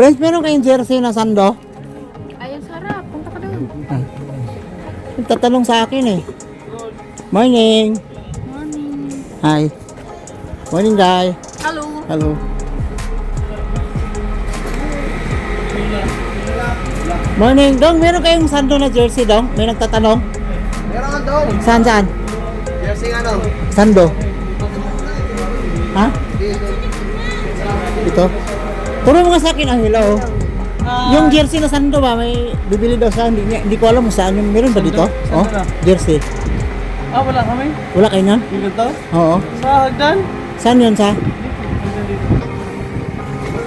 Friends, meron kayong jersey na sando? Ay, ang sarap. Punta ka doon. Tatanong sa akin eh. Morning. Morning. Hi. Morning, guy. Hello. Hello. Morning, Dong. Meron kayong sando na jersey, Dong? May nagtatanong? Meron ka daw. Saan? Jersey ano? Sando. Ha? Ito? Turo mo nga sa akin ang hello. Yung jersey na sando ba? May bibili daw sa hindi ko alam kung saan yung meron ba dito? Oh, jersey. Wala kami. Wala kayo nun? Dito to? Oo. Sa hagdan? Saan yun sa?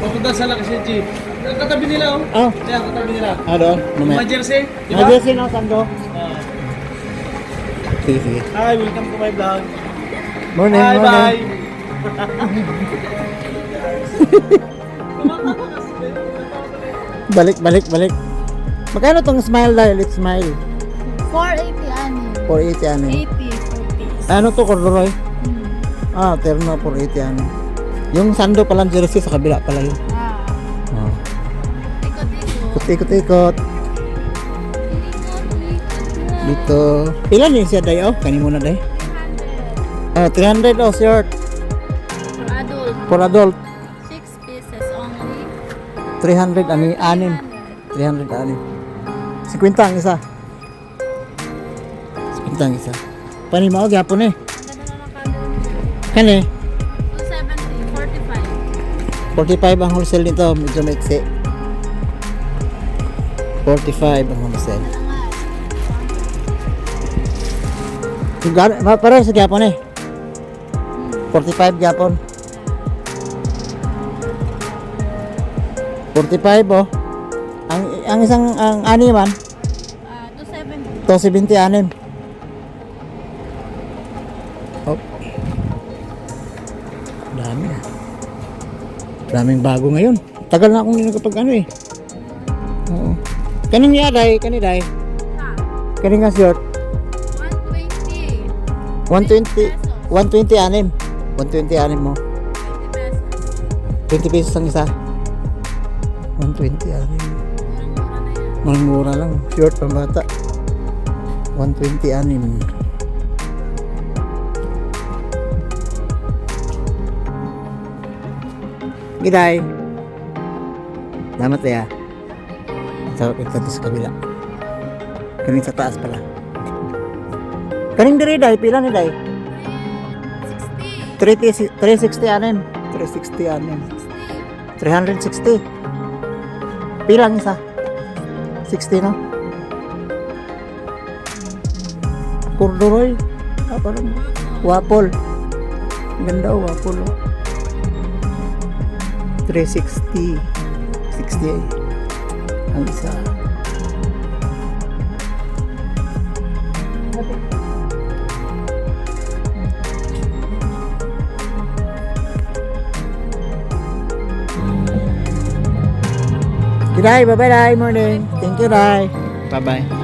Papunta sa Lakas City. Katabi nila oh. Oh. Kaya katabi nila. Doon. Mga jersey? Di ba? May jersey na sando. Sige. Hi, welcome to my vlog. Morning, Bye morning. bye. Balik. Magkano tong smile dahil? Let's smile. 480 ani. 480 ano? 80 rupees. Ano to, corduroy? Terno 480 ano. Yung sando palang jersey sa kabila pala yun. Oh. Ikot-ikot. Ikot-ikot. Dito. Ilan yun siya, day? Oh, kanin muna, day. 300 oh, short. Adult. For adult. 6 pieces only. 300 ani, anim. 300 anim. 50 ang isa. 50 ang isa. Panimao, gyapon eh. Kani? 270, 45. 45 ang wholesale nito, medyo maiksi. 45 ang wholesale. Pare sa gyapon eh. 45 gyapon. 45 oh. Ang isang ang ani man 270 270. anim. Oh. Dami ah. Daming bago ngayon. Tagal na akong nakapag ano eh. Oo. Kaning yaday, kaniday. Kaning nga short. 120. 120 anim. 120 anim mo. 20 pesos. 20 pesos ang isa. 120 anim. Murang-mura na yan. Murang mura lang. Short pang bata. 120 anim. Giday. Salamat ya. Sarap ito sa kabila. Kaning sa taas pala. Kaning diri day, pila ni day? 60. 360 anim. 360 anim. 360. Pila ang isa? 60 no? Corduroy. Parang wapol. Ganda oh, wapol oh. 360. 60 ang isa. Good day, bye-bye, morning. Thank you, Rai. Bye-bye.